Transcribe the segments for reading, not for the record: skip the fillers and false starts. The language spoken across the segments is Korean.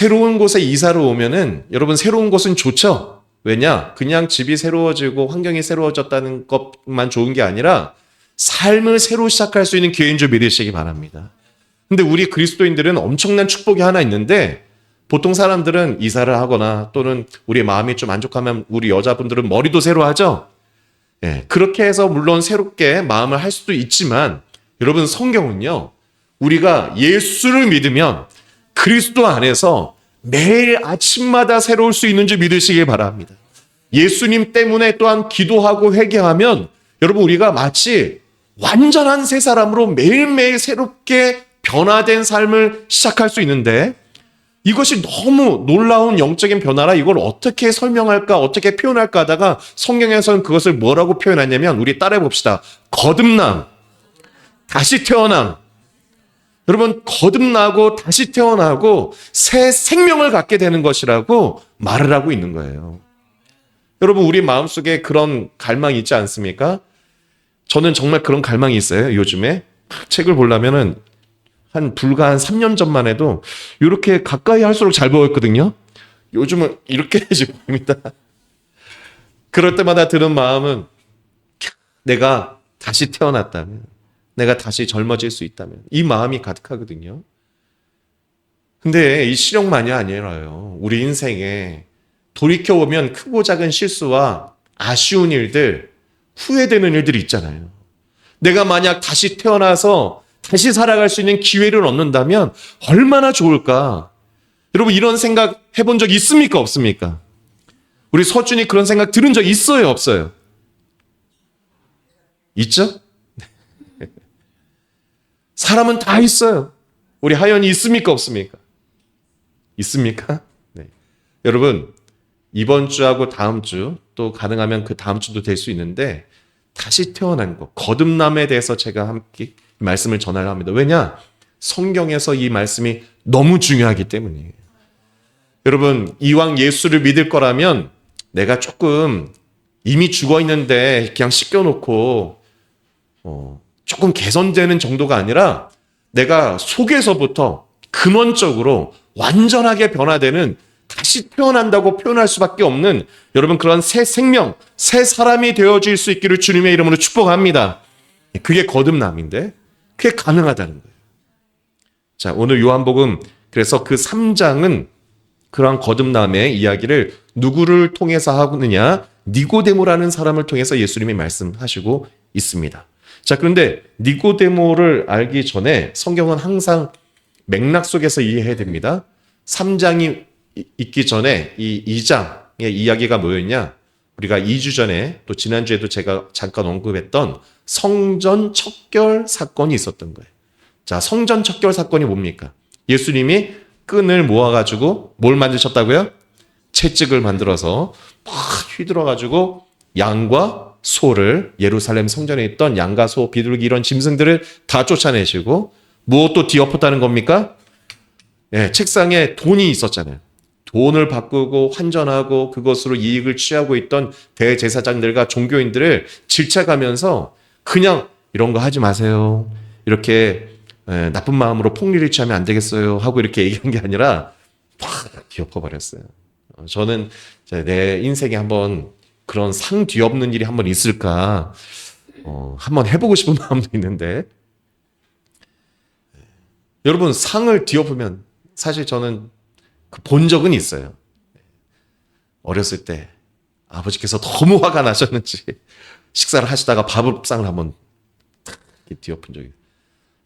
새로운 곳에 이사를 오면은 여러분 새로운 곳은 좋죠. 왜냐? 그냥 집이 새로워지고 환경이 새로워졌다는 것만 좋은 게 아니라 삶을 새로 시작할 수 있는 기회인 줄 믿으시기 바랍니다. 근데 우리 그리스도인들은 엄청난 축복이 하나 있는데 보통 사람들은 이사를 하거나 또는 우리 마음이 좀 안 좋다면 우리 여자분들은 머리도 새로 하죠. 예, 그렇게 해서 물론 새롭게 마음을 할 수도 있지만 여러분 성경은요. 우리가 예수를 믿으면 그리스도 안에서 매일 아침마다 새로울 수 있는 줄 믿으시기 바랍니다. 예수님 때문에 또한 기도하고 회개하면 여러분 우리가 마치 완전한 새 사람으로 매일매일 새롭게 변화된 삶을 시작할 수 있는데 이것이 너무 놀라운 영적인 변화라 이걸 어떻게 설명할까 어떻게 표현할까 하다가 성경에서는 그것을 뭐라고 표현하냐면 우리 따라해 봅시다. 거듭남, 다시 태어남. 여러분 거듭나고 다시 태어나고 새 생명을 갖게 되는 것이라고 말을 하고 있는 거예요. 여러분 우리 마음속에 그런 갈망이 있지 않습니까? 저는 정말 그런 갈망이 있어요. 요즘에 책을 보려면은 불과 한 3년 전만 해도 이렇게 가까이 할수록 잘 보였거든요. 요즘은 이렇게 보입니다. 그럴 때마다 드는 마음은 내가 다시 태어났다면 내가 다시 젊어질 수 있다면 이 마음이 가득하거든요. 근데 이 실력만이 아니라요. 우리 인생에 돌이켜보면 크고 작은 실수와 아쉬운 일들, 후회되는 일들이 있잖아요. 내가 만약 다시 태어나서 다시 살아갈 수 있는 기회를 얻는다면 얼마나 좋을까? 여러분 이런 생각 해본 적 있습니까? 없습니까? 우리 서준이 그런 생각 들은 적 있어요? 없어요? 있죠? 사람은 다 있어요. 우리 하연이 있습니까? 없습니까? 있습니까? 네. 여러분 이번 주하고 다음 주 또 가능하면 그 다음 주도 될 수 있는데 다시 태어난 것, 거듭남에 대해서 제가 함께 말씀을 전하려 합니다. 왜냐? 성경에서 이 말씀이 너무 중요하기 때문이에요. 여러분 이왕 예수를 믿을 거라면 내가 조금 이미 죽어 있는데 그냥 씻겨놓고 조금 개선되는 정도가 아니라 내가 속에서부터 근원적으로 완전하게 변화되는 다시 태어난다고 표현할 수밖에 없는 여러분 그런 새 생명, 새 사람이 되어질 수 있기를 주님의 이름으로 축복합니다. 그게 거듭남인데 그게 가능하다는 거예요. 자, 오늘 요한복음 그래서 그 3장은 그러한 거듭남의 이야기를 누구를 통해서 하느냐? 니고데모라는 사람을 통해서 예수님이 말씀하시고 있습니다. 자, 그런데 니고데모를 알기 전에 성경은 항상 맥락 속에서 이해해야 됩니다. 3장이 있기 전에 이 2장의 이야기가 뭐였냐? 우리가 2주 전에 또 지난주에도 제가 잠깐 언급했던 성전 척결 사건이 있었던 거예요. 자, 성전 척결 사건이 뭡니까? 예수님이 끈을 모아가지고 뭘 만드셨다고요? 채찍을 만들어서 막 휘둘러가지고 양과 소를 예루살렘 성전에 있던 양과 소, 비둘기 이런 짐승들을 다 쫓아내시고 무엇도 뒤엎었다는 겁니까? 예, 책상에 돈이 있었잖아요. 돈을 바꾸고 환전하고 그것으로 이익을 취하고 있던 대제사장들과 종교인들을 질책하면서 그냥 이런 거 하지 마세요. 이렇게 나쁜 마음으로 폭리를 취하면 안 되겠어요 하고 이렇게 얘기한 게 아니라 팍 뒤엎어버렸어요. 저는 내 인생에 한번 그런 상 뒤엎는 일이 한번 있을까 한번 해보고 싶은 마음도 있는데 여러분 상을 뒤엎으면 사실 저는 본 적은 있어요. 어렸을 때 아버지께서 너무 화가 나셨는지 식사를 하시다가 밥상을 한번 뒤엎은 적이 있어요.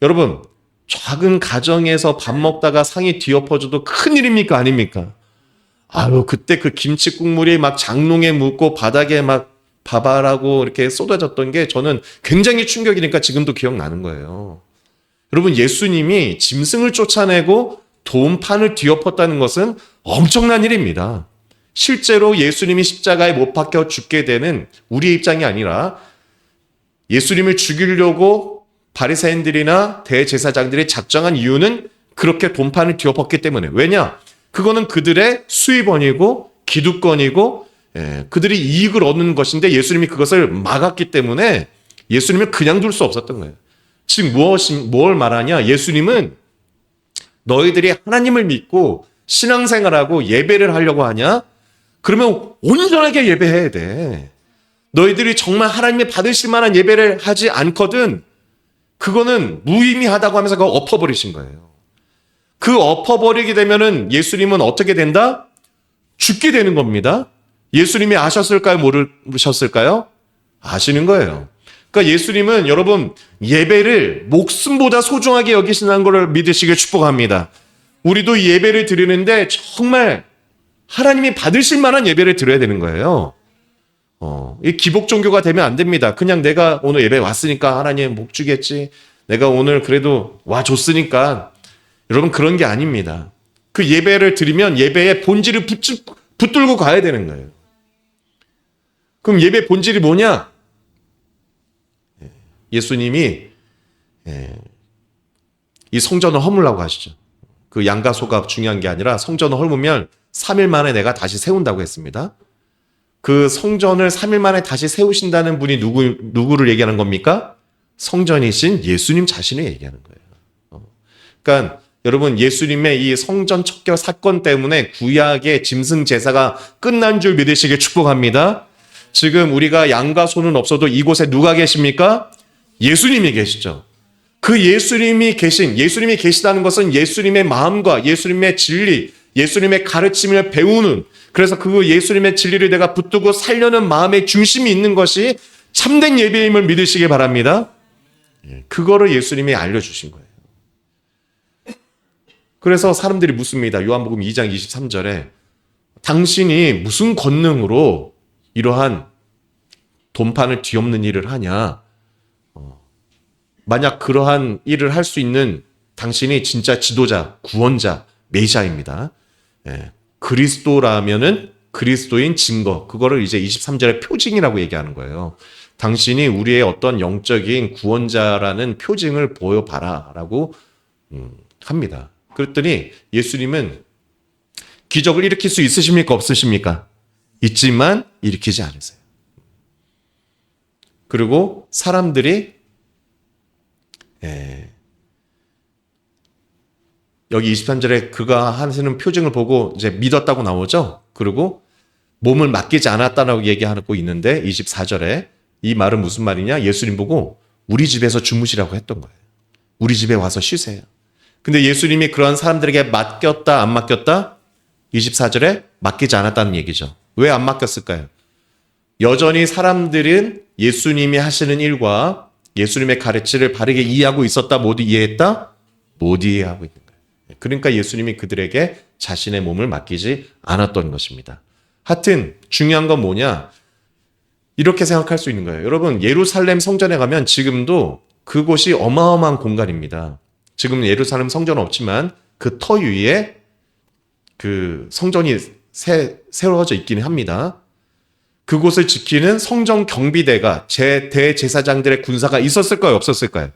여러분 작은 가정에서 밥 먹다가 상이 뒤엎어져도 큰일입니까 아닙니까? 아유 그때 그 김치 국물이 막 장롱에 묻고 바닥에 막 바바라고 이렇게 쏟아졌던 게 저는 굉장히 충격이니까 지금도 기억나는 거예요. 여러분 예수님이 짐승을 쫓아내고 돈판을 뒤엎었다는 것은 엄청난 일입니다. 실제로 예수님이 십자가에 못 박혀 죽게 되는 우리의 입장이 아니라 예수님을 죽이려고 바리새인들이나 대제사장들이 작정한 이유는 그렇게 돈판을 뒤엎었기 때문에. 왜냐? 그거는 그들의 수입원이고 기득권이고 그들이 이익을 얻는 것인데 예수님이 그것을 막았기 때문에 예수님을 그냥 둘 수 없었던 거예요. 즉 뭘 말하냐? 예수님은 너희들이 하나님을 믿고 신앙생활하고 예배를 하려고 하냐? 그러면 온전하게 예배해야 돼. 너희들이 정말 하나님이 받으실 만한 예배를 하지 않거든 그거는 무의미하다고 하면서 그거 엎어버리신 거예요. 그 엎어버리게 되면은 예수님은 어떻게 된다? 죽게 되는 겁니다. 예수님이 아셨을까요? 모르셨을까요? 아시는 거예요. 그러니까 예수님은 여러분 예배를 목숨보다 소중하게 여기신다는 것을 믿으시길 축복합니다. 우리도 예배를 드리는데 정말 하나님이 받으실 만한 예배를 드려야 되는 거예요. 이 기복 종교가 되면 안 됩니다. 그냥 내가 오늘 예배 왔으니까 하나님 복 주겠지. 내가 오늘 그래도 와줬으니까. 여러분 그런 게 아닙니다. 그 예배를 드리면 예배의 본질을 붙들고 가야 되는 거예요. 그럼 예배 본질이 뭐냐? 예수님이 이 성전을 허물라고 하시죠. 그 양과 소가 중요한 게 아니라 성전을 헐으면 3일 만에 내가 다시 세운다고 했습니다. 그 성전을 3일 만에 다시 세우신다는 분이 누구를 얘기하는 겁니까? 성전이신 예수님 자신을 얘기하는 거예요. 그러니까 여러분 예수님의 이 성전 척결 사건 때문에 구약의 짐승 제사가 끝난 줄 믿으시길 축복합니다. 지금 우리가 양과 소는 없어도 이곳에 누가 계십니까? 예수님이 계시죠. 그 예수님이 계시다는 것은 예수님의 마음과 예수님의 진리, 예수님의 가르침을 배우는, 그래서 그 예수님의 진리를 내가 붙들고 살려는 마음의 중심이 있는 것이 참된 예배임을 믿으시기 바랍니다. 그거를 예수님이 알려주신 거예요. 그래서 사람들이 묻습니다. 요한복음 2장 23절에 당신이 무슨 권능으로 이러한 돈판을 뒤엎는 일을 하냐? 만약 그러한 일을 할 수 있는 당신이 진짜 지도자, 구원자, 메시아입니다. 그리스도라면은 그리스도인 증거, 그거를 이제 23절의 표징이라고 얘기하는 거예요. 당신이 우리의 어떤 영적인 구원자라는 표징을 보여봐라라고 합니다. 그랬더니 예수님은 기적을 일으킬 수 있으십니까? 없으십니까? 있지만 일으키지 않으세요. 그리고 사람들이 여기 23절에 그가 하시는 표징을 보고 이제 믿었다고 나오죠. 그리고 몸을 맡기지 않았다라고 얘기하고 있는데 24절에 이 말은 무슨 말이냐? 예수님 보고 우리 집에서 주무시라고 했던 거예요. 우리 집에 와서 쉬세요. 근데 예수님이 그런 사람들에게 맡겼다 안 맡겼다? 24절에 맡기지 않았다는 얘기죠. 왜 안 맡겼을까요? 여전히 사람들은 예수님이 하시는 일과 예수님의 가르침을 바르게 이해하고 있었다? 못 이해했다? 못 이해하고 있는 거예요. 그러니까 예수님이 그들에게 자신의 몸을 맡기지 않았던 것입니다. 하여튼 중요한 건 뭐냐? 이렇게 생각할 수 있는 거예요. 여러분 예루살렘 성전에 가면 지금도 그곳이 어마어마한 공간입니다. 지금은 예루살렘 성전은 없지만 그 터 위에 그 성전이 세워져 있기는 합니다. 그곳을 지키는 성전 경비대가 대제사장들의 군사가 있었을까요? 없었을까요?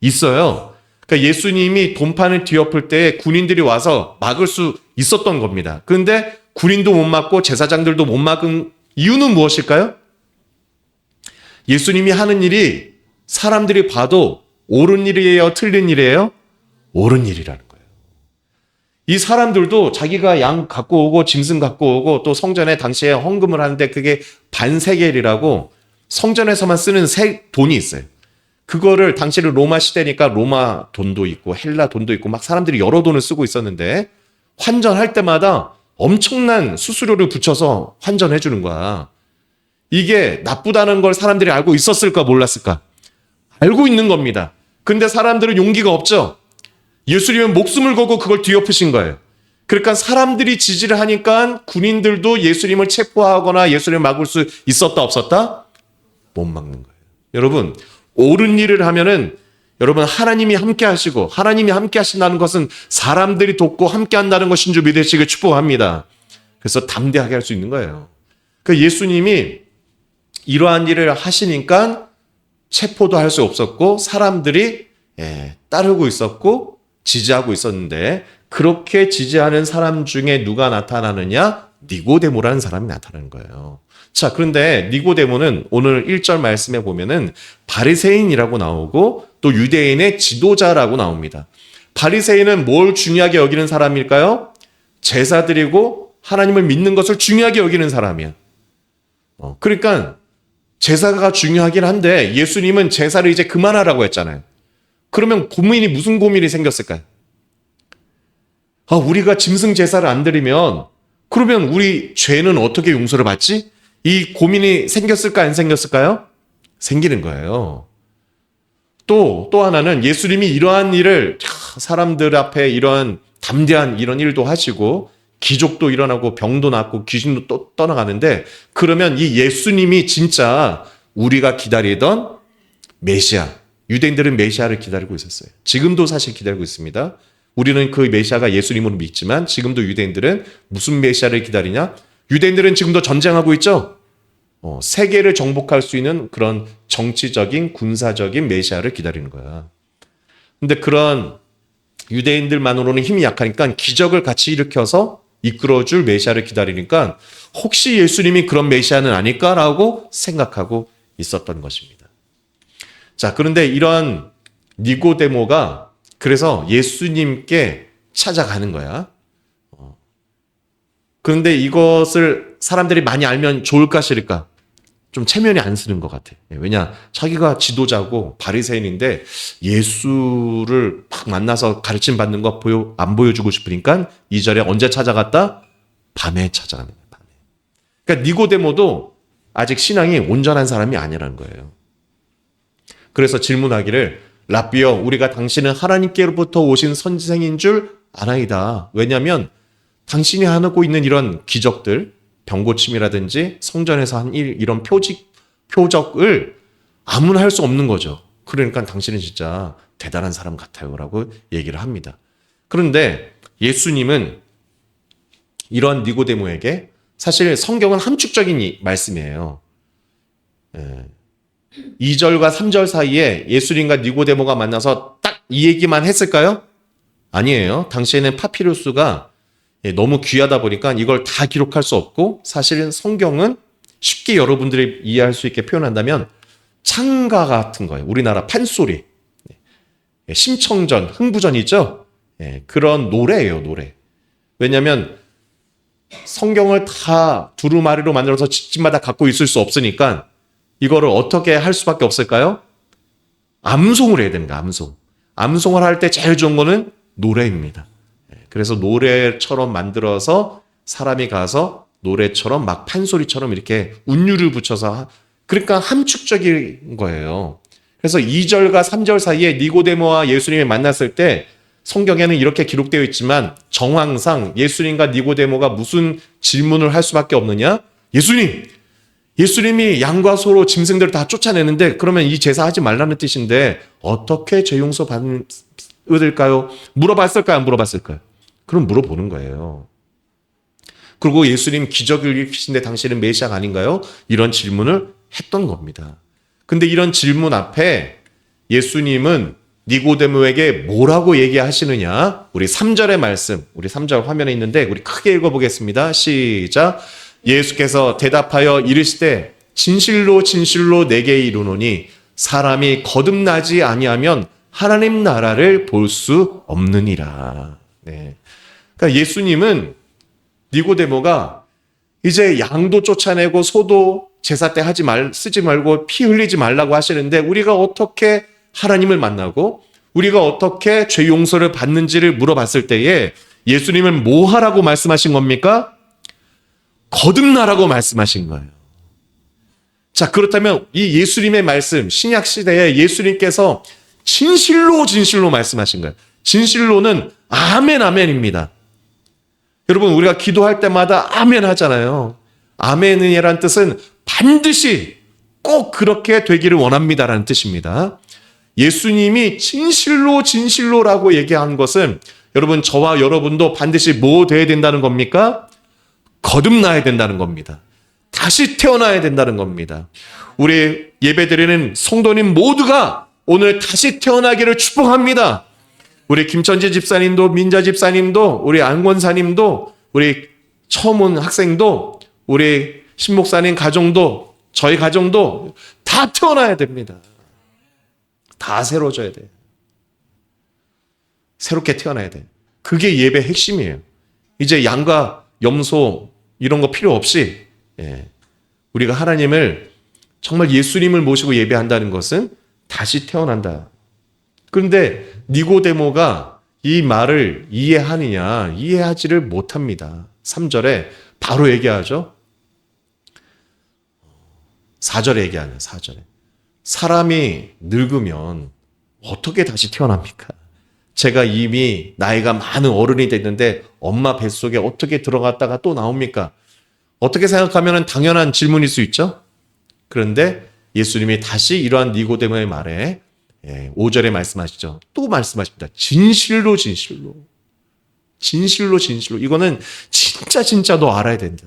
있어요. 그러니까 예수님이 돈판을 뒤엎을 때 군인들이 와서 막을 수 있었던 겁니다. 그런데 군인도 못 막고 제사장들도 못 막은 이유는 무엇일까요? 예수님이 하는 일이 사람들이 봐도 옳은 일이에요? 틀린 일이에요? 옳은 일이라는 거예요. 이 사람들도 자기가 양 갖고 오고 짐승 갖고 오고 또 성전에 당시에 헌금을 하는데 그게 반세겔이라고 성전에서만 쓰는 돈이 있어요. 그거를 당시는 로마 시대니까 로마 돈도 있고 헬라 돈도 있고 막 사람들이 여러 돈을 쓰고 있었는데 환전할 때마다 엄청난 수수료를 붙여서 환전해 주는 거야. 이게 나쁘다는 걸 사람들이 알고 있었을까 몰랐을까? 알고 있는 겁니다. 근데 사람들은 용기가 없죠. 예수님은 목숨을 걸고 그걸 뒤엎으신 거예요. 그러니까 사람들이 지지를 하니까 군인들도 예수님을 체포하거나 예수님을 막을 수 있었다 없었다? 못 막는 거예요. 여러분 옳은 일을 하면은 여러분 하나님이 함께 하시고 하나님이 함께 하신다는 것은 사람들이 돕고 함께 한다는 것인 줄 믿으시길 축복합니다. 그래서 담대하게 할 수 있는 거예요. 그 예수님이 이러한 일을 하시니까 체포도 할 수 없었고 사람들이 따르고 있었고 지지하고 있었는데 그렇게 지지하는 사람 중에 누가 나타나느냐? 니고데모라는 사람이 나타나는 거예요. 자, 그런데 니고데모는 오늘 1절 말씀에 보면은 바리새인이라고 나오고 또 유대인의 지도자라고 나옵니다. 바리새인은 뭘 중요하게 여기는 사람일까요? 제사 드리고 하나님을 믿는 것을 중요하게 여기는 사람이야. 그러니까 제사가 중요하긴 한데 예수님은 제사를 이제 그만하라고 했잖아요. 그러면 무슨 고민이 생겼을까요? 우리가 짐승 제사를 안 드리면 그러면 우리 죄는 어떻게 용서를 받지? 이 고민이 생겼을까 안 생겼을까요? 생기는 거예요. 또 하나는 예수님이 이러한 일을 사람들 앞에 이러한 담대한 이런 일도 하시고 기적도 일어나고 병도 낫고 귀신도 또 떠나가는데 그러면 이 예수님이 진짜 우리가 기다리던 메시아, 유대인들은 메시아를 기다리고 있었어요. 지금도 사실 기다리고 있습니다. 우리는 그 메시아가 예수님으로 믿지만 지금도 유대인들은 무슨 메시아를 기다리냐? 유대인들은 지금도 전쟁하고 있죠. 세계를 정복할 수 있는 그런 정치적인 군사적인 메시아를 기다리는 거야. 근데 그런 유대인들만으로는 힘이 약하니까 기적을 같이 일으켜서 이끌어줄 메시아를 기다리니까 혹시 예수님이 그런 메시아는 아닐까라고 생각하고 있었던 것입니다. 자, 그런데 이런 니고데모가 그래서 예수님께 찾아가는 거야. 그런데 이것을 사람들이 많이 알면 좋을까 싫을까? 좀 체면이 안 쓰는 것 같아. 왜냐? 자기가 지도자고 바리새인인데 예수를 막 만나서 가르침 받는 거 안 보여주고 싶으니까 2절에 언제 찾아갔다? 밤에 찾아가는 거예요. 밤에. 그러니까 니고데모도 아직 신앙이 온전한 사람이 아니라는 거예요. 그래서 질문하기를 라비여 우리가 당신은 하나님께로부터 오신 선지생인 줄 아나이다. 왜냐하면 당신이 하고 있는 이런 기적들 병고침이라든지 성전에서 한 일 이런 표적을 아무나 할 수 없는 거죠. 그러니까 당신은 진짜 대단한 사람 같아요 라고 얘기를 합니다. 그런데 예수님은 이런 니고데모에게 사실 성경은 함축적인 말씀이에요. 2절과 3절 사이에 예수님과 니고데모가 만나서 딱 이 얘기만 했을까요? 아니에요. 당시에는 파피루스가 너무 귀하다 보니까 이걸 다 기록할 수 없고 사실은 성경은 쉽게 여러분들이 이해할 수 있게 표현한다면 창가 같은 거예요. 우리나라 판소리, 심청전, 흥부전 있죠? 그런 노래예요, 노래. 왜냐하면 성경을 다 두루마리로 만들어서 집집마다 갖고 있을 수 없으니까 이거를 어떻게 할 수밖에 없을까요? 암송을 해야 됩니다. 암송을 할 때 제일 좋은 거는 노래입니다. 그래서 노래처럼 만들어서 사람이 가서 노래처럼 막 판소리처럼 이렇게 운율을 붙여서 그러니까 함축적인 거예요. 그래서 2절과 3절 사이에 니고데모와 예수님이 만났을 때 성경에는 이렇게 기록되어 있지만 정황상 예수님과 니고데모가 무슨 질문을 할 수밖에 없느냐? 예수님이 양과 소로 짐승들을 다 쫓아내는데 그러면 이 제사하지 말라는 뜻인데 어떻게 죄 용서 받을까요? 물어봤을까요? 안 물어봤을까요? 그럼 물어보는 거예요. 그리고 예수님 기적을 일으키신데 당신은 메시아가 아닌가요? 이런 질문을 했던 겁니다. 근데 이런 질문 앞에 예수님은 니고데모에게 뭐라고 얘기하시느냐? 우리 3절의 말씀, 우리 3절 화면에 있는데 우리 크게 읽어보겠습니다. 시작. 예수께서 대답하여 이르시되 진실로 진실로 내게 이르노니 사람이 거듭나지 아니하면 하나님 나라를 볼 수 없느니라. 네. 그러니까 예수님은 니고데모가 이제 양도 쫓아내고 소도 제사 때 쓰지 말고 피 흘리지 말라고 하시는데 우리가 어떻게 하나님을 만나고 우리가 어떻게 죄 용서를 받는지를 물어봤을 때에 예수님은 뭐 하라고 말씀하신 겁니까? 거듭나라고 말씀하신 거예요. 자, 그렇다면 이 예수님의 말씀, 신약 시대에 예수님께서 진실로 말씀하신 거예요. 진실로는 아멘, 아멘입니다. 여러분, 우리가 기도할 때마다 아멘 하잖아요. 아멘이라는 뜻은 반드시 꼭 그렇게 되기를 원합니다라는 뜻입니다. 예수님이 진실로라고 얘기한 것은 여러분, 저와 여러분도 반드시 뭐 돼야 된다는 겁니까? 거듭나야 된다는 겁니다. 다시 태어나야 된다는 겁니다. 우리 예배드리는 성도님 모두가 오늘 다시 태어나기를 축복합니다. 우리 김천지 집사님도 민자 집사님도 우리 안권사님도 우리 처음 온 학생도 우리 신목사님 가정도 저희 가정도 다 태어나야 됩니다. 다 새로워져야 돼요. 새롭게 태어나야 돼요. 그게 예배 핵심이에요. 이제 양과 염소 이런 거 필요 없이 우리가 하나님을 정말 예수님을 모시고 예배한다는 것은 다시 태어난다. 그런데 니고데모가 이 말을 이해하느냐? 이해하지를 못합니다. 3절에 바로 얘기하죠. 4절에 얘기하는 4절에. 사람이 늙으면 어떻게 다시 태어납니까? 제가 이미 나이가 많은 어른이 됐는데 엄마 뱃속에 어떻게 들어갔다가 또 나옵니까? 어떻게 생각하면 당연한 질문일 수 있죠? 그런데 예수님이 다시 이러한 니고데모의 말에 5절에 말씀하시죠. 또 말씀하십니다. 진실로 진실로. 진실로 진실로. 이거는 진짜 너 알아야 된다.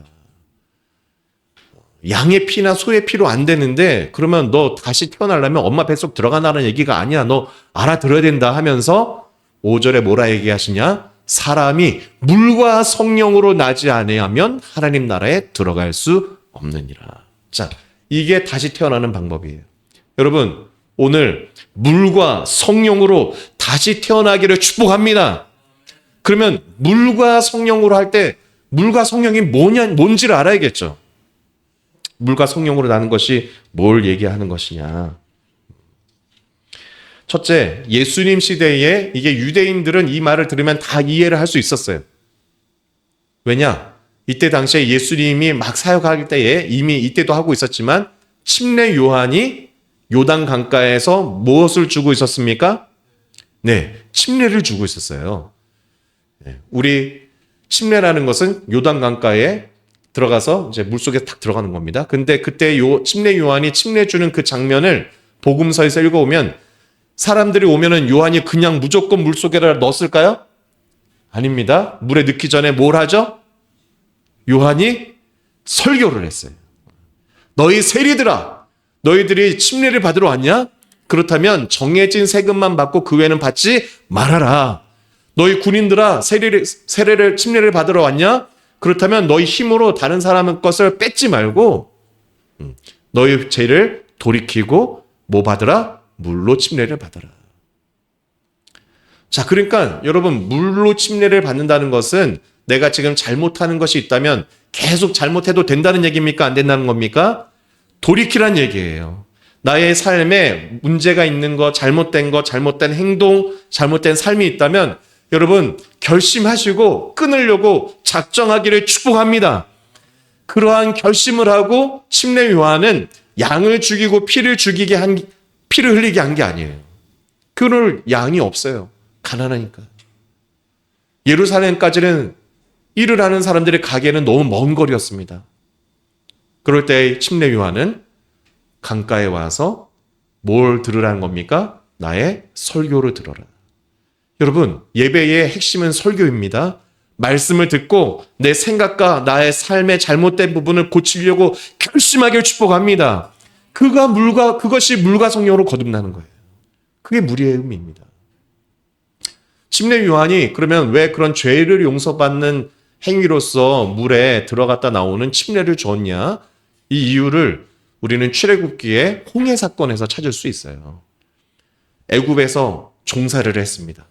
양의 피나 소의 피로 안 되는데 그러면 너 다시 태어나려면 엄마 뱃속 들어가라는 얘기가 아니야. 너 알아들어야 된다 하면서 5절에 뭐라 얘기하시냐? 사람이 물과 성령으로 나지 아니하면 하나님 나라에 들어갈 수 없느니라. 자, 이게 다시 태어나는 방법이에요. 여러분, 오늘 물과 성령으로 다시 태어나기를 축복합니다. 그러면 물과 성령으로 할 때 물과 성령이 뭔지를 알아야겠죠. 물과 성령으로 나는 것이 뭘 얘기하는 것이냐. 첫째, 예수님 시대에 이게 유대인들은 이 말을 들으면 다 이해를 할 수 있었어요. 왜냐? 이때 당시에 예수님이 막 사역할 때에 이미 이때도 하고 있었지만 침례 요한이 요단 강가에서 무엇을 주고 있었습니까? 네, 침례를 주고 있었어요. 우리 침례라는 것은 요단 강가에 들어가서 이제 물속에 탁 들어가는 겁니다. 근데 그때 침례 요한이 침례 주는 그 장면을 복음서에서 읽어오면 사람들이 오면은 요한이 그냥 무조건 물속에다 넣었을까요? 아닙니다. 물에 넣기 전에 뭘 하죠? 요한이 설교를 했어요. 너희 세리들아, 너희들이 침례를 받으러 왔냐? 그렇다면 정해진 세금만 받고 그 외에는 받지 말아라. 너희 군인들아, 침례를 받으러 왔냐? 그렇다면 너희 힘으로 다른 사람의 것을 뺏지 말고 너희 죄를 돌이키고 뭐 받으라? 물로 침례를 받아라. 자, 그러니까 여러분, 물로 침례를 받는다는 것은 내가 지금 잘못하는 것이 있다면 계속 잘못해도 된다는 얘기입니까? 안 된다는 겁니까? 돌이키란 얘기예요. 나의 삶에 문제가 있는 것, 잘못된 행동, 잘못된 삶이 있다면 여러분 결심하시고 끊으려고 작정하기를 축복합니다. 그러한 결심을 하고 침례 요한은 양을 죽이고 피를 흘리게 한 게 아니에요. 그럴 양이 없어요. 가난하니까. 예루살렘까지는 일을 하는 사람들이 가기에는 너무 먼 거리였습니다. 그럴 때 침례 요한은 강가에 와서 뭘 들으라는 겁니까? 나의 설교를 들어라. 여러분, 예배의 핵심은 설교입니다. 말씀을 듣고 내 생각과 나의 삶의 잘못된 부분을 고치려고 결심하길 축복합니다. 그것이 물과 성령으로 거듭나는 거예요. 그게 물의 의미입니다. 침례 요한이 그러면 왜 그런 죄를 용서받는 행위로서 물에 들어갔다 나오는 침례를 줬냐? 이 이유를 우리는 출애굽기의 홍해 사건에서 찾을 수 있어요. 애굽에서 종살이를 했습니다.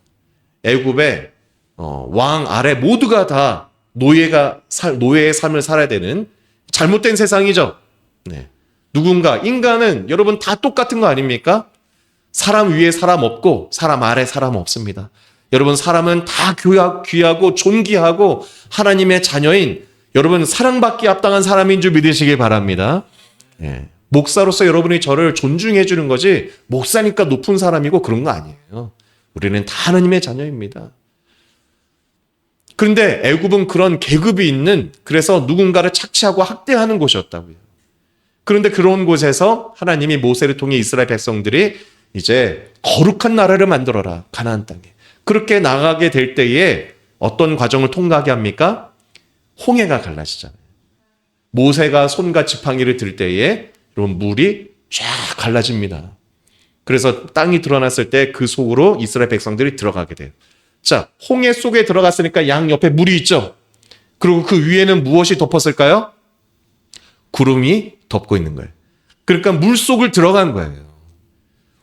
애굽의 왕 아래 모두가 다 노예의 삶을 살아야 되는 잘못된 세상이죠. 네. 인간은 여러분 다 똑같은 거 아닙니까? 사람 위에 사람 없고 사람 아래 사람 없습니다. 여러분, 사람은 다 귀하고 존귀하고 하나님의 자녀인 여러분 사랑받기 합당한 사람인 줄 믿으시기 바랍니다. 네. 목사로서 여러분이 저를 존중해 주는 거지 목사니까 높은 사람이고 그런 거 아니에요. 우리는 다 하나님의 자녀입니다. 그런데 애굽은 그런 계급이 있는, 그래서 누군가를 착취하고 학대하는 곳이었다고요. 그런데 그런 곳에서 하나님이 모세를 통해 이스라엘 백성들이 이제 거룩한 나라를 만들어라, 가나안 땅에. 그렇게 나가게 될 때에 어떤 과정을 통과하게 합니까? 홍해가 갈라지잖아요. 모세가 손과 지팡이를 들 때에 여러분 물이 쫙 갈라집니다. 그래서 땅이 드러났을 때 그 속으로 이스라엘 백성들이 들어가게 돼요. 자, 홍해 속에 들어갔으니까 양 옆에 물이 있죠. 그리고 그 위에는 무엇이 덮었을까요? 구름이 덮고 있는 거예요. 그러니까 물 속을 들어간 거예요.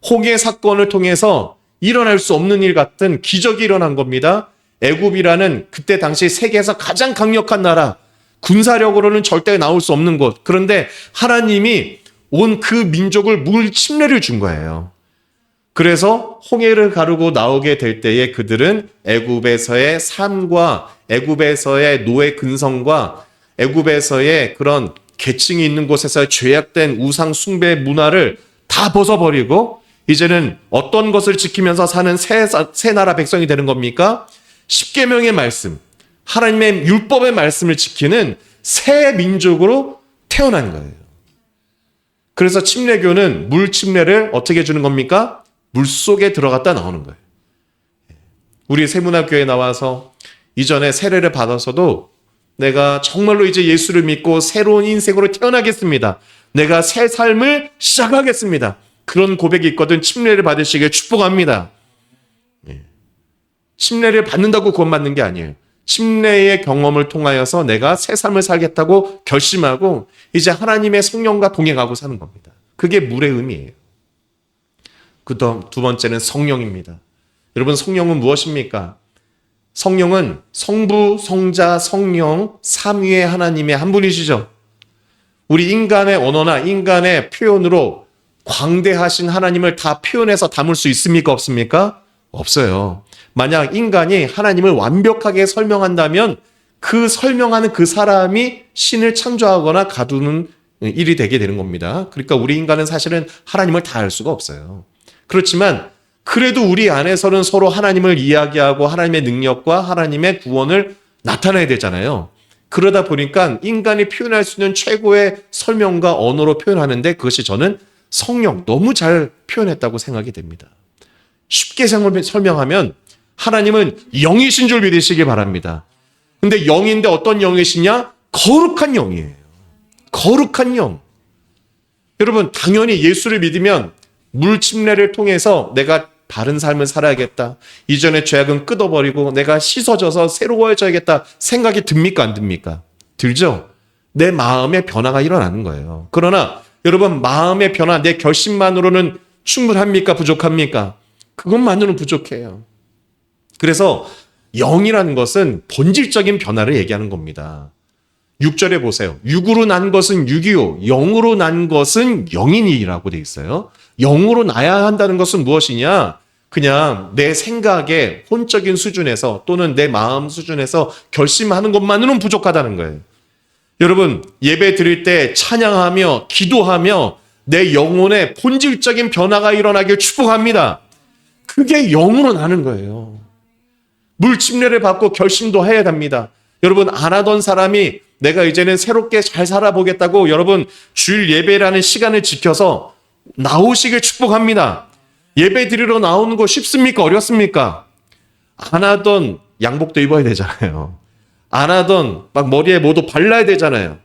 홍해 사건을 통해서 일어날 수 없는 일 같은 기적이 일어난 겁니다. 애굽이라는 그때 당시 세계에서 가장 강력한 나라, 군사력으로는 절대 나올 수 없는 곳. 그런데 하나님이 온 그 민족을 물 침례를 준 거예요. 그래서 홍해를 가르고 나오게 될 때에 그들은 애굽에서의 삶과 애굽에서의 노예 근성과 애굽에서의 그런 계층이 있는 곳에서 죄악된 우상 숭배 문화를 다 벗어버리고 이제는 어떤 것을 지키면서 사는 새 나라 백성이 되는 겁니까? 십계명의 말씀, 하나님의 율법의 말씀을 지키는 새 민족으로 태어난 거예요. 그래서 침례교는 물 침례를 어떻게 주는 겁니까? 물 속에 들어갔다 나오는 거예요. 우리 세문학교에 나와서 이전에 세례를 받아서도 내가 정말로 이제 예수를 믿고 새로운 인생으로 태어나겠습니다. 내가 새 삶을 시작하겠습니다. 그런 고백이 있거든. 침례를 받으시길 축복합니다. 침례를 받는다고 구원받는 게 아니에요. 침례의 경험을 통하여서 내가 새 삶을 살겠다고 결심하고 이제 하나님의 성령과 동행하고 사는 겁니다. 그게 물의 의미예요. 두 번째는 성령입니다. 여러분, 성령은 무엇입니까? 성령은 성부, 성자, 성령 삼위의 하나님의 한 분이시죠. 우리 인간의 언어나 인간의 표현으로 광대하신 하나님을 다 표현해서 담을 수 있습니까? 없습니까? 없어요. 만약 인간이 하나님을 완벽하게 설명한다면 그 설명하는 그 사람이 신을 창조하거나 가두는 일이 되게 되는 겁니다. 그러니까 우리 인간은 사실은 하나님을 다 알 수가 없어요. 그렇지만 그래도 우리 안에서는 서로 하나님을 이야기하고 하나님의 능력과 하나님의 구원을 나타내야 되잖아요. 그러다 보니까 인간이 표현할 수 있는 최고의 설명과 언어로 표현하는데 그것이 저는 성령, 너무 잘 표현했다고 생각이 됩니다. 쉽게 설명하면 하나님은 영이신 줄 믿으시기 바랍니다. 근데 영인데 어떤 영이시냐? 거룩한 영이에요. 거룩한 영. 여러분, 당연히 예수를 믿으면 물 침례를 통해서 내가 바른 삶을 살아야겠다. 이전의 죄악은 끊어버리고 내가 씻어져서 새로워져야겠다. 생각이 듭니까? 안 듭니까? 들죠? 내 마음의 변화가 일어나는 거예요. 그러나 여러분, 마음의 변화, 내 결심만으로는 충분합니까? 부족합니까? 그것만으로는 부족해요. 그래서 영이라는 것은 본질적인 변화를 얘기하는 겁니다. 6절에 보세요. 육으로 난 것은 육이요, 영으로 난 것은 영이니라고 돼 있어요. 영으로 나야 한다는 것은 무엇이냐? 그냥 내 생각의 혼적인 수준에서 또는 내 마음 수준에서 결심하는 것만으로는 부족하다는 거예요. 여러분, 예배 드릴 때 찬양하며 기도하며 내 영혼의 본질적인 변화가 일어나길 축복합니다. 그게 영으로 나는 거예요. 물 침례를 받고 결심도 해야 됩니다. 여러분, 안 하던 사람이 내가 이제는 새롭게 잘 살아보겠다고 여러분 주일 예배라는 시간을 지켜서 나오시길 축복합니다. 예배 드리러 나오는 거 쉽습니까? 어렵습니까? 안 하던 양복도 입어야 되잖아요. 안 하던 막 머리에 뭐도 발라야 되잖아요.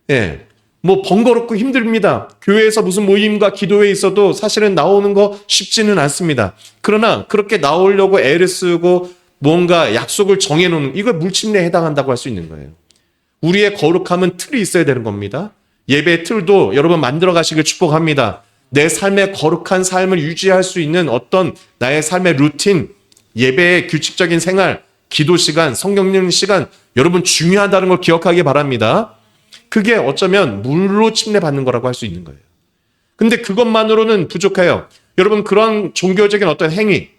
예. 뭐 번거롭고 힘듭니다. 교회에서 무슨 모임과 기도회에 있어도 사실은 나오는 거 쉽지는 않습니다. 그러나 그렇게 나오려고 애를 쓰고 뭔가 약속을 정해놓는, 이거 물침례에 해당한다고 할 수 있는 거예요. 우리의 거룩함은 틀이 있어야 되는 겁니다. 예배의 틀도 여러분 만들어 가시길 축복합니다. 내 삶의 거룩한 삶을 유지할 수 있는 어떤 나의 삶의 루틴, 예배의 규칙적인 생활, 기도 시간, 성경 읽는 시간, 여러분 중요하다는 걸 기억하기 바랍니다. 그게 어쩌면 물로 침례받는 거라고 할 수 있는 거예요. 근데 그것만으로는 부족해요. 여러분, 그런 종교적인 어떤 행위,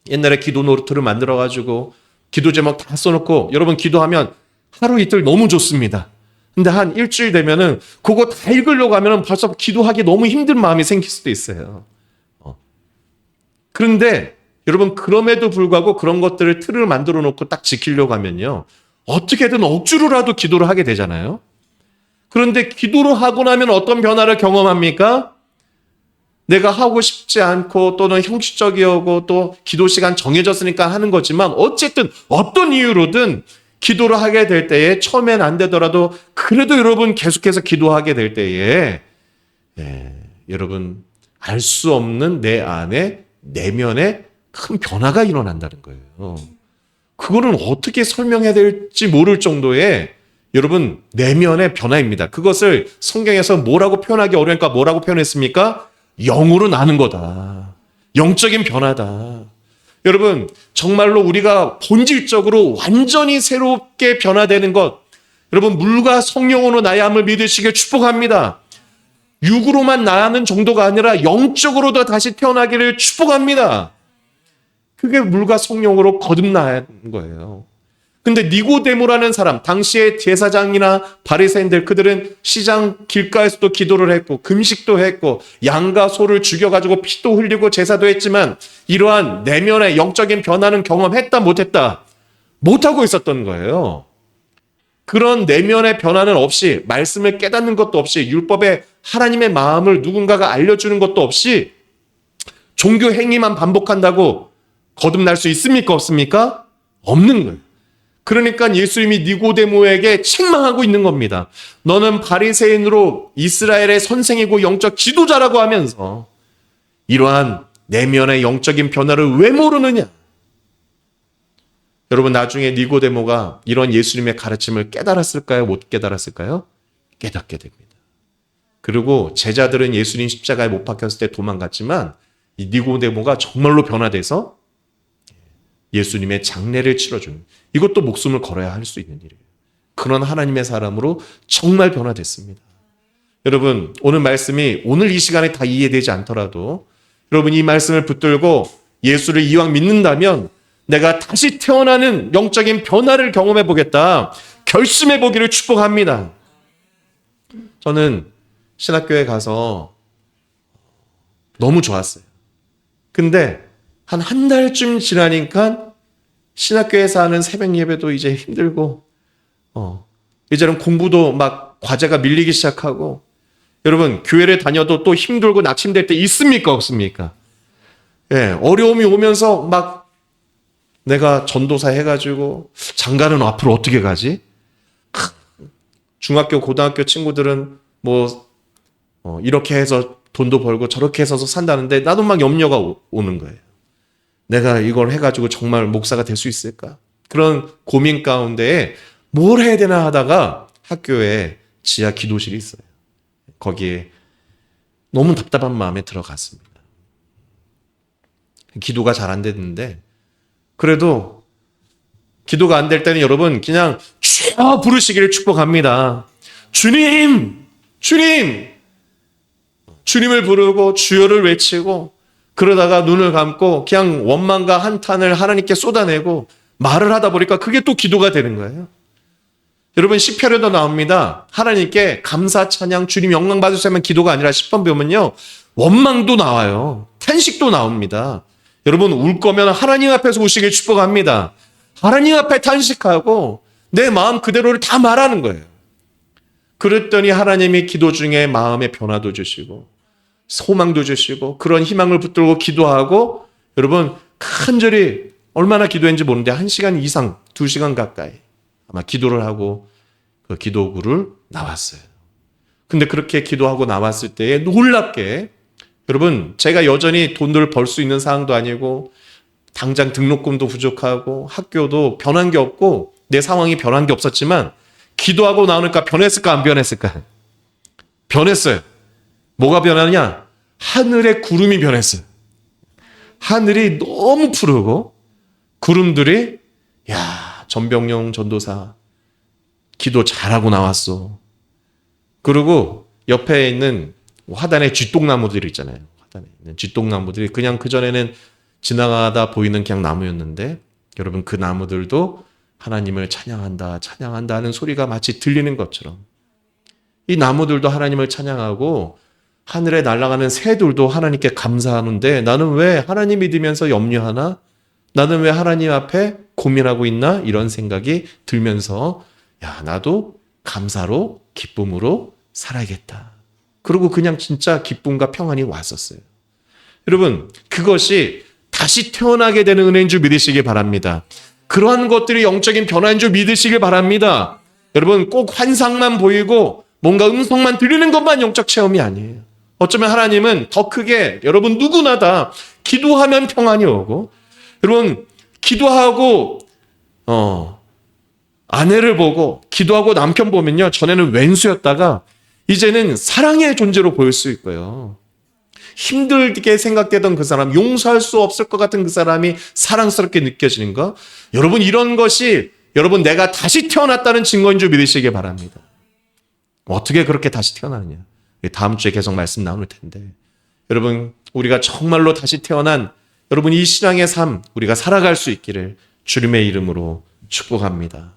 옛날에 기도 노트를 만들어가지고 기도 제목 다 써놓고 여러분 기도하면 하루 이틀 너무 좋습니다. 근데 한 일주일 되면은 그거 다 읽으려고 하면은 벌써 기도하기 너무 힘든 마음이 생길 수도 있어요. 그런데 여러분, 그럼에도 불구하고 그런 것들을 틀을 만들어 놓고 딱 지키려고 하면요, 어떻게든 억지로라도 기도를 하게 되잖아요. 그런데 기도를 하고 나면 어떤 변화를 경험합니까? 내가 하고 싶지 않고 또는 형식적이고 또 기도 시간 정해졌으니까 하는 거지만 어쨌든 어떤 이유로든 기도를 하게 될 때에 처음엔 안 되더라도 그래도 여러분 계속해서 기도하게 될 때에 여러분 알 수 없는 내 안에 내면에 큰 변화가 일어난다는 거예요. 그거는 어떻게 설명해야 될지 모를 정도의 여러분 내면의 변화입니다. 그것을 성경에서 뭐라고 표현하기 어려우니까 뭐라고 표현했습니까? 영으로 나는 거다. 영적인 변화다. 여러분, 정말로 우리가 본질적으로 완전히 새롭게 변화되는 것, 여러분, 물과 성령으로 나야함을 믿으시길 축복합니다. 육으로만 나는 정도가 아니라 영적으로도 다시 태어나기를 축복합니다. 그게 물과 성령으로 거듭나는 거예요. 근데 니고데모라는 사람, 당시의 제사장이나 바리새인들, 그들은 시장 길가에서도 기도를 했고 금식도 했고 양과 소를 죽여가지고 피도 흘리고 제사도 했지만 이러한 내면의 영적인 변화는 경험했다 못했다? 못하고 있었던 거예요. 그런 내면의 변화는 없이, 말씀을 깨닫는 것도 없이, 율법의 하나님의 마음을 누군가가 알려주는 것도 없이 종교 행위만 반복한다고 거듭날 수 있습니까? 없습니까? 없는 거예요. 그러니까 예수님이 니고데모에게 책망하고 있는 겁니다. 너는 바리새인으로 이스라엘의 선생이고 영적 지도자라고 하면서 이러한 내면의 영적인 변화를 왜 모르느냐? 여러분, 나중에 니고데모가 이런 예수님의 가르침을 깨달았을까요? 못 깨달았을까요? 깨닫게 됩니다. 그리고 제자들은 예수님 십자가에 못 박혔을 때 도망갔지만 이 니고데모가 정말로 변화돼서 예수님의 장례를 치러주는, 이것도 목숨을 걸어야 할 수 있는 일이에요. 그런 하나님의 사람으로 정말 변화됐습니다. 여러분, 오늘 말씀이 오늘 이 시간에 다 이해되지 않더라도 여러분, 이 말씀을 붙들고 예수를 이왕 믿는다면 내가 다시 태어나는 영적인 변화를 경험해 보겠다, 결심해 보기를 축복합니다. 저는 신학교에 가서 너무 좋았어요. 근데 한 달쯤 지나니까 신학교에서 하는 새벽 예배도 이제 힘들고, 이제는 공부도 막 과제가 밀리기 시작하고, 여러분, 교회를 다녀도 또 힘들고 낙심될 때 있습니까? 없습니까? 예, 어려움이 오면서 막 내가 전도사 해가지고 장가는 앞으로 어떻게 가지? 중학교, 고등학교 친구들은 이렇게 해서 돈도 벌고 저렇게 해서 산다는데 나도 막 염려가 오는 거예요. 내가 이걸 해가지고 정말 목사가 될 수 있을까? 그런 고민 가운데에 뭘 해야 되나 하다가 학교에 지하 기도실이 있어요. 거기에 너무 답답한 마음에 들어갔습니다. 기도가 잘 안 됐는데, 그래도 기도가 안 될 때는 여러분 그냥 주여 부르시기를 축복합니다. 주님! 주님! 주님을 부르고 주여를 외치고, 그러다가 눈을 감고 그냥 원망과 한탄을 하나님께 쏟아내고 말을 하다 보니까 그게 또 기도가 되는 거예요. 여러분, 시편에도 나옵니다. 하나님께 감사, 찬양, 주님 영광 받으시면 기도가 아니라 10번 배우면요, 원망도 나와요. 탄식도 나옵니다. 여러분, 울 거면 하나님 앞에서 우시길 축복합니다. 하나님 앞에 탄식하고 내 마음 그대로를 다 말하는 거예요. 그랬더니 하나님이 기도 중에 마음의 변화도 주시고 소망도 주시고, 그런 희망을 붙들고 기도하고, 여러분 간절히 얼마나 기도했는지 모르는데 1시간 이상, 2시간 가까이 아마 기도를 하고 그 기도구를 나왔어요. 근데 그렇게 기도하고 나왔을 때에 놀랍게, 여러분, 제가 여전히 돈을 벌 수 있는 상황도 아니고 당장 등록금도 부족하고 학교도 변한 게 없고 내 상황이 변한 게 없었지만 기도하고 나오니까 변했을까 안 변했을까? 변했어요. 뭐가 변하냐? 하늘의 구름이 변했어요. 하늘이 너무 푸르고 구름들이, 야, 전병용 전도사 기도 잘하고 나왔어. 그리고 옆에 있는 화단에 쥐똥나무들이 있잖아요. 화단에 있는 쥐똥나무들이 그냥 그전에는 지나가다 보이는 그냥 나무였는데, 여러분, 그 나무들도 하나님을 찬양한다, 찬양한다 하는 소리가 마치 들리는 것처럼 이 나무들도 하나님을 찬양하고 하늘에 날아가는 새들도 하나님께 감사하는데, 나는 왜 하나님 믿으면서 염려하나? 나는 왜 하나님 앞에 고민하고 있나? 이런 생각이 들면서, 야, 나도 감사로, 기쁨으로 살아야겠다. 그리고 그냥 진짜 기쁨과 평안이 왔었어요. 여러분, 그것이 다시 태어나게 되는 은혜인 줄 믿으시길 바랍니다. 그러한 것들이 영적인 변화인 줄 믿으시길 바랍니다. 여러분, 꼭 환상만 보이고 뭔가 음성만 들리는 것만 영적 체험이 아니에요. 어쩌면 하나님은 더 크게, 여러분 누구나 다 기도하면 평안이 오고, 여러분 기도하고 아내를 보고 기도하고 남편 보면요, 전에는 왼수였다가 이제는 사랑의 존재로 보일 수 있고요. 힘들게 생각되던 그 사람, 용서할 수 없을 것 같은 그 사람이 사랑스럽게 느껴지는 것. 여러분, 이런 것이 여러분 내가 다시 태어났다는 증거인 줄 믿으시기 바랍니다. 어떻게 그렇게 다시 태어나느냐. 다음 주에 계속 말씀 나눌 텐데. 여러분, 우리가 정말로 다시 태어난 여러분 이 신앙의 삶 우리가 살아갈 수 있기를 주님의 이름으로 축복합니다.